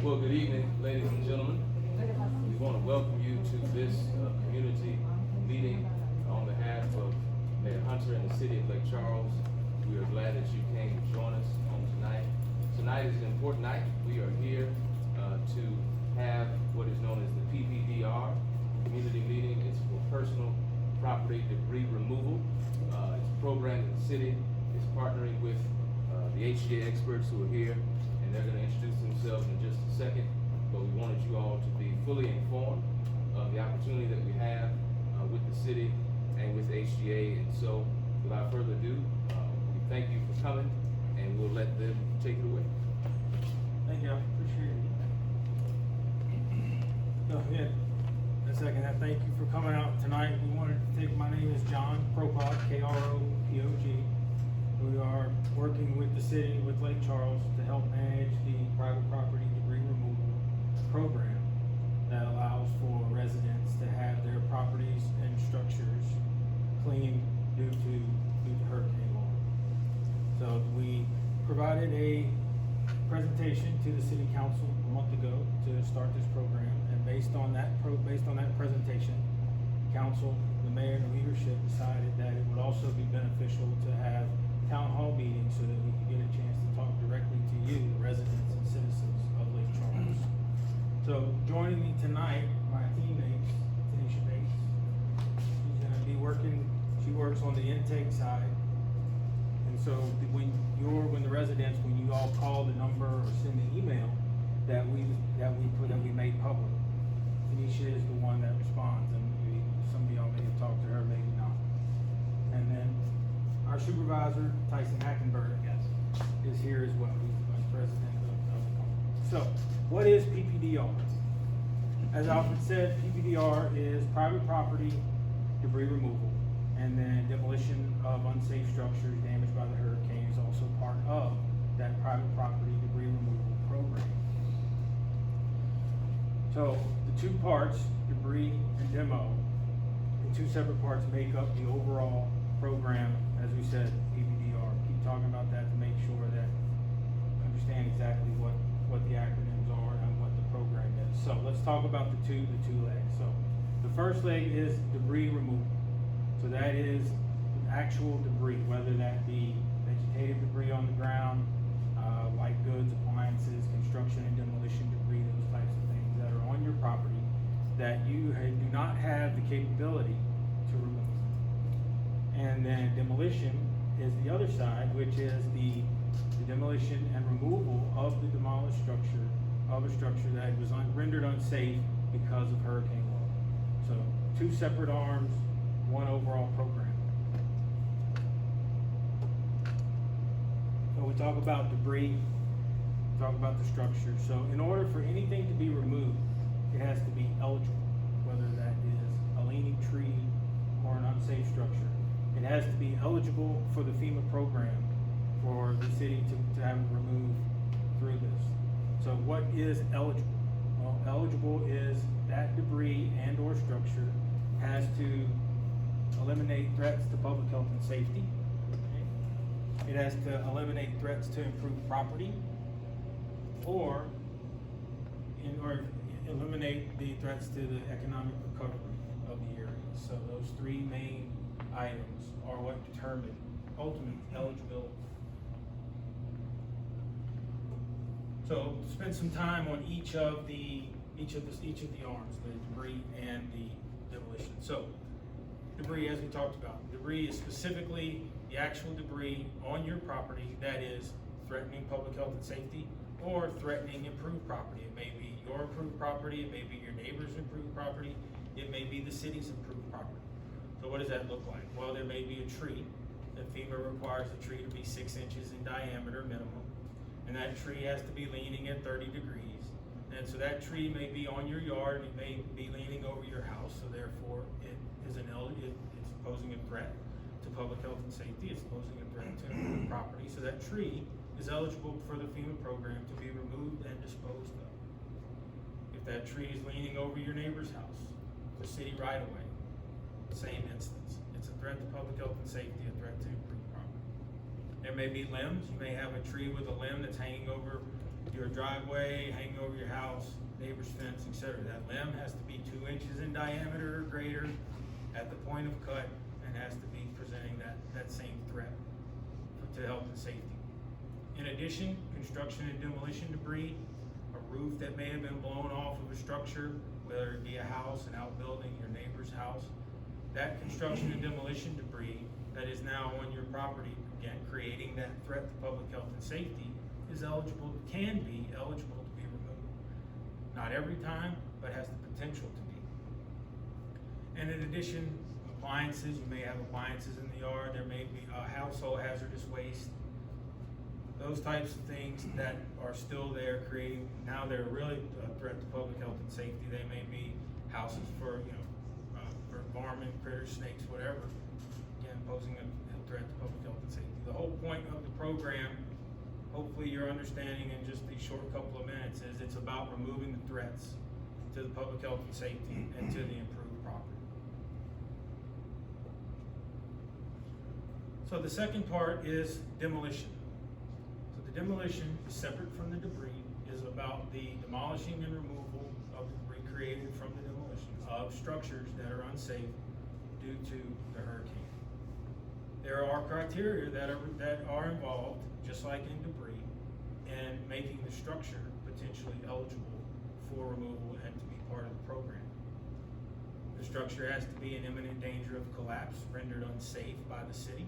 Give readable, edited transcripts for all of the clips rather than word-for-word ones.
Well, good evening, ladies and gentlemen. We want to welcome you to this community meeting on behalf of Mayor Hunter and the city of Lake Charles. We are glad that you came to join us on tonight. Tonight is an important night. We are here to have what is known as the FEMA community meeting. It's for personal property debris removal. It's a program that the city is partnering with the HGA experts who are here, and they're going to introduce themselves in just a second. But we wanted you all to be fully informed of the opportunity that we have with the city and with HGA. And so, without further ado, we thank you for coming, and we'll let them take it away. Thank you, I appreciate it. Go ahead. A second, I thank you for coming out tonight. We wanted to take, my name is John Kropog, K-R-O-P-O-G. We are working with the city, with Lake Charles, to help manage the private property debris removal program that allows for residents to have their properties and structures cleaned due to hurricane law. So we provided a presentation to the city council a month ago to start this program, and based on that presentation, council, the mayor, and the leadership decided that it would also be beneficial to have town hall meetings so that we could get a chance to talk directly to you, the residents and citizens of Lake Charles. So joining me tonight, my teammates, Tanisha Bates. She's gonna be working, she works on the intake side. And so when the residents, when you all call the number or send the email that we made public, Tanisha is the one that responds, and maybe some of y'all may have talked to her, maybe not. And then our supervisor, Tyson Hackenberg, is here as well. He's the vice president of the company. So, what is PPDR? As I often said, PPDR is private property debris removal, and then demolition of unsafe structures damaged by the hurricane is also part of that private property debris removal program. So, the two parts, debris and demo, the two separate parts make up the overall program. As we said, PPDR. Keep talking about that to make sure that you understand exactly what the acronyms are and what the program is. So let's talk about the two legs. So the first leg is debris removal. So that is actual debris, whether that be vegetative debris on the ground, white goods, appliances, construction and demolition debris, those types of things that are on your property that you do not have the capability to remove. And then demolition is the other side, which is the demolition and removal of the demolished structure, of a structure that was rendered unsafe because of hurricane law. So two separate arms, one overall program. So we talk about debris, we talk about the structure. So in order for anything to be removed, it has to be eligible, whether that is a leaning tree or an unsafe structure. It has to be eligible for the FEMA program for the city to have it removed through this. So what is eligible? Well, eligible is that debris and or structure has to eliminate threats to public health and safety. Okay? It has to eliminate threats to improved property, or eliminate the threats to the economic recovery of the area. So those three main items are what determine ultimate eligibility. So spend some time on each of the arms, the debris and the demolition. So debris, as we talked about, debris is specifically the actual debris on your property that is threatening public health and safety or threatening improved property. It may be your improved property, it may be your neighbor's improved property, it may be the city's improved property. So what does that look like? Well, there may be a tree that FEMA requires the tree to be 6 inches in diameter minimum, and that tree has to be leaning at 30 degrees. And so that tree may be on your yard, and it may be leaning over your house, so therefore it's posing a threat to public health and safety, it's posing a threat to improved property. So that tree is eligible for the FEMA program to be removed and disposed of. If that tree is leaning over your neighbor's house, the city right away, same instance. It's a threat to public health and safety, a threat to improved property. There may be limbs. You may have a tree with a limb that's hanging over your driveway, hanging over your house. neighbor's fence, etc. That limb has to be 2 inches in diameter or greater at the point of cut and has to be presenting that same threat to health and safety. In addition, construction and demolition debris, a roof that may have been blown off of a structure, whether it be a house, an outbuilding, your neighbor's house, that construction and demolition debris that is now on your property, again, creating that threat to public health and safety, is eligible, can be eligible to be removed. Not every time, but has the potential to be. And in addition, appliances, you may have appliances in the yard, there may be household hazardous waste, those types of things that are still there creating, now they're really a threat to public health and safety. They may be houses for, for varmint, critters, snakes, whatever, again, posing a threat to public health and safety. The whole point of the program, hopefully you're understanding in just these short couple of minutes, is it's about removing the threats to the public health and safety and to the improved property. So the second part is demolition. So the demolition is separate from the debris, is about the demolishing and removal of the debris created from the demolition of structures that are unsafe due to the hurricane. There are criteria that are involved, just like in debris, in making the structure potentially eligible for removal and to be part of the program. The structure has to be in imminent danger of collapse, rendered unsafe by the city,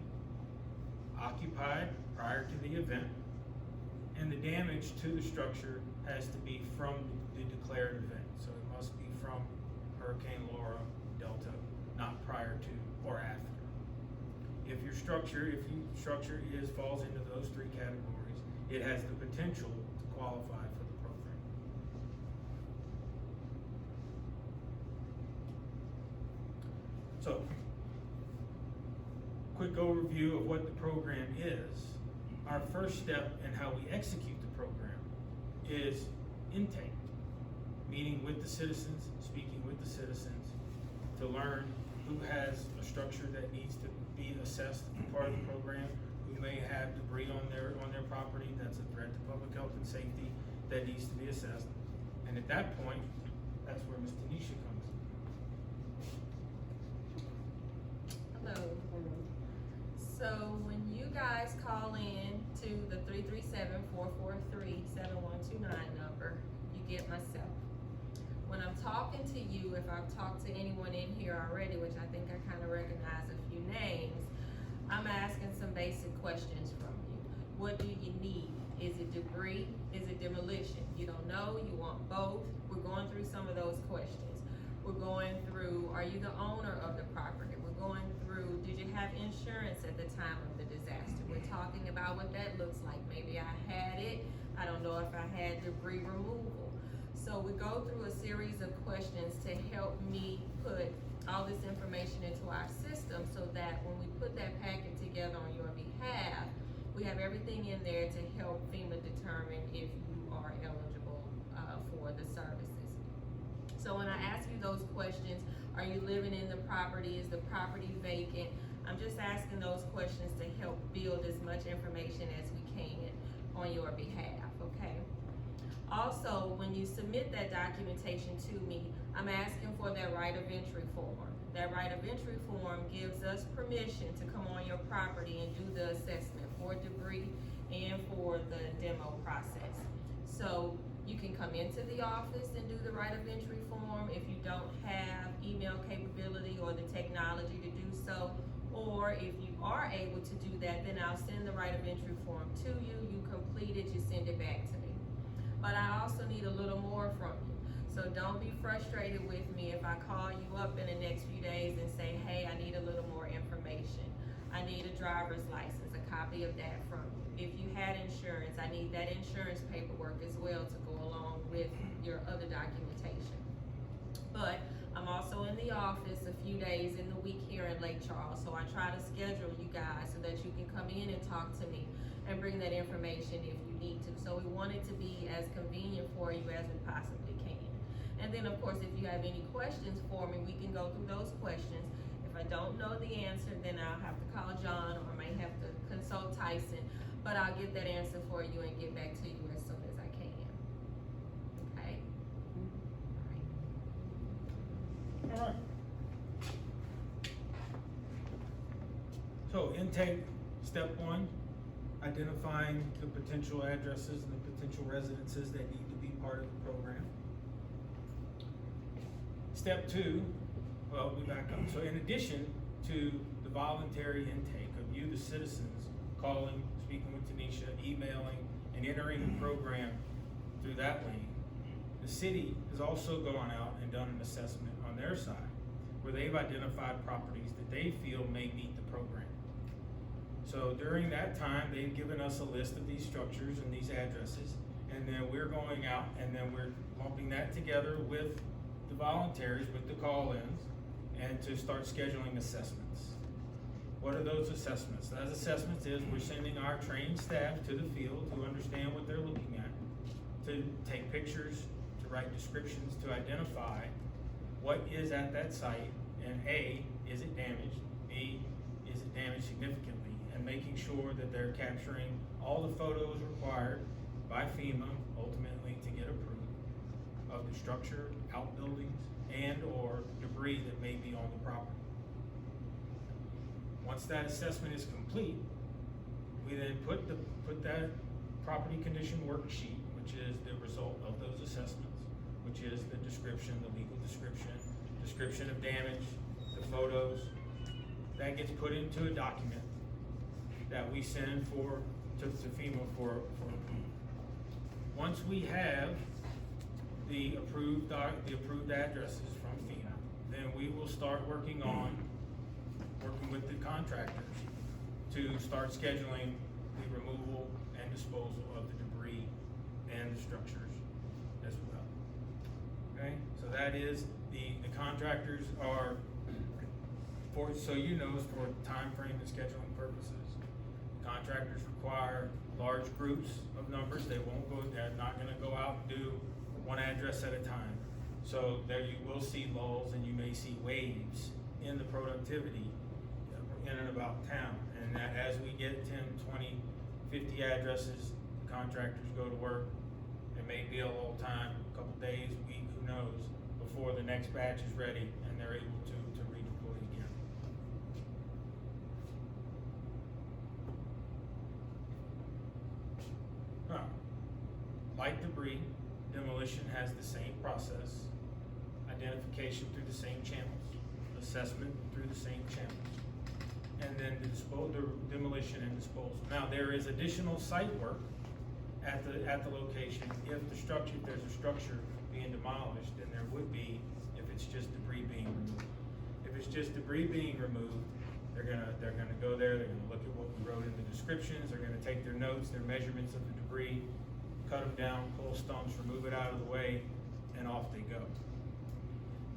occupied prior to the event, and the damage to the structure has to be from the declared event. So it must be from Hurricane Laura, Delta, not prior to or after. If your structure, falls into those 3 categories, it has the potential to qualify for the program. So, quick overview of what the program is. Our first step in how we execute the program is intake, meeting with the citizens, speaking with the citizens to learn who has a structure that needs to be assessed as part of the program, who may have debris on their property that's a threat to public health and safety that needs to be assessed. And at that point, that's where Ms. Tanisha comes in. Hello. So when you guys call in to the 337-443-7129 number, you get myself. When I'm talking to you, if I've talked to anyone in here already, which I think I kind of recognize a few names, I'm asking some basic questions from you. What do you need? Is it debris? Is it demolition? You don't know, you want both. We're going through some of those questions. We're going through, are you the owner of the property? We're going through, did you have insurance at the time of the disaster? We're talking about what that looks like. Maybe I had it. I don't know if I had debris removal. So we go through a series of questions to help me put all this information into our system so that when we put that packet together on your behalf, we have everything in there to help FEMA determine if you are eligible for the services. So when I ask you those questions, are you living in the property? Is the property vacant? I'm just asking those questions to help build as much information as we can on your behalf, okay? Also, when you submit that documentation to me, I'm asking for that right of entry form. That right of entry form gives us permission to come on your property and do the assessment for debris and for the demo process. So you can come into the office and do the right of entry form if you don't have email capability or the technology to do so. Or if you are able to do that, then I'll send the right of entry form to you, you complete it, you send it back to me. But I also need a little more from you. So don't be frustrated with me if I call you up in the next few days and say, hey, I need a little more information. I need a driver's license, a copy of that from you. If you had insurance, I need that insurance paperwork as well to go along with your other documentation. But I'm also in the office a few days in the week here in Lake Charles, so I try to schedule you guys so that you can come in and talk to me and bring that information if you need to. So we want it to be as convenient for you as we possibly can. And then of course, if you have any questions for me, we can go through those questions. If I don't know the answer, then I'll have to call John or I may have to consult Tyson, but I'll get that answer for you and get back to you as soon as I can. Okay? intake, step one, identifying the potential addresses and the potential residences that need to be part of the program. Step two, well, we back up. So in addition to the voluntary intake of you, the citizens, calling, speaking with Tanisha, emailing, and entering the program through that lane, the city has also gone out and done an assessment on their side where they've identified properties that they feel may meet the program. So during that time, they've given us a list of these structures and these addresses, and then we're going out and then we're lumping that together with the voluntaries, with the call-ins, and to start scheduling assessments. What are those assessments? Those assessments is we're sending our trained staff to the field to understand what they're looking at, to take pictures, to write descriptions, to identify what is at that site, and A, is it damaged? B, is it damaged significantly? And making sure that they're capturing all the photos required by FEMA, ultimately to get approved, of the structure, outbuildings, and or debris that may be on the property. Once that assessment is complete, we then put that property condition worksheet, which is the result of those assessments, which is the description, the legal description of damage, the photos, that gets put into a document that we send to FEMA for approval. Once we have the approved addresses from FEMA, then we will start working with the contractors to start scheduling the removal and disposal of the debris and the structures as well. Okay, so that is the contractors are for, so you know, for time frame and scheduling purposes. Contractors require large groups of numbers. They're not gonna go out and do one address at a time. So there you will see lulls and you may see waves in the productivity in and about town. And that as we get 10, 20, 50 addresses, the contractors go to work. It may be a little time, a couple days, a week, who knows, before the next batch is ready and they're able to redeploy again. Like debris, demolition has the same process, identification through the same channels, assessment through the same channels, and then the demolition and disposal. Now there is additional site work at the location if there's a structure being demolished, then there would be if it's just debris being removed. If it's just debris being removed, they're gonna go there, they're gonna look at what we wrote in the descriptions, they're gonna take their notes, their measurements of the debris, cut them down, pull stumps, remove it out of the way, and off they go.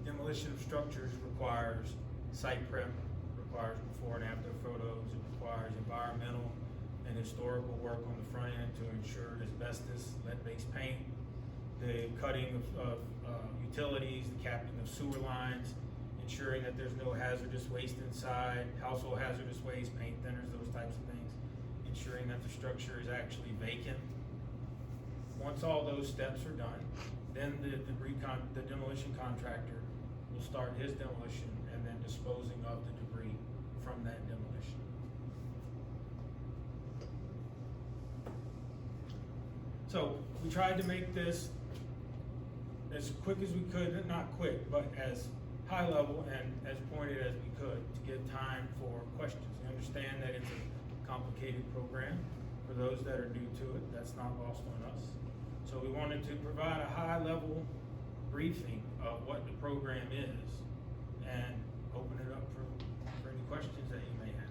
Demolition of structures requires site prep, requires before and after photos, it requires environmental and historical work on the front end to ensure asbestos, lead-based paint, the cutting of utilities, the capping of sewer lines, ensuring that there's no hazardous waste inside, household hazardous waste, paint thinners, those types of things, ensuring that the structure is actually vacant. Once all those steps are done, then the demolition contractor will start his demolition and then disposing of the debris from that demolition. So we tried to make this as quick as we could, not quick, but as high level and as pointed as we could to give time for questions. We understand that it's a complicated program for those that are new to it. That's not lost on us. So we wanted to provide a high level briefing of what the program is and open it up for any questions that you may have.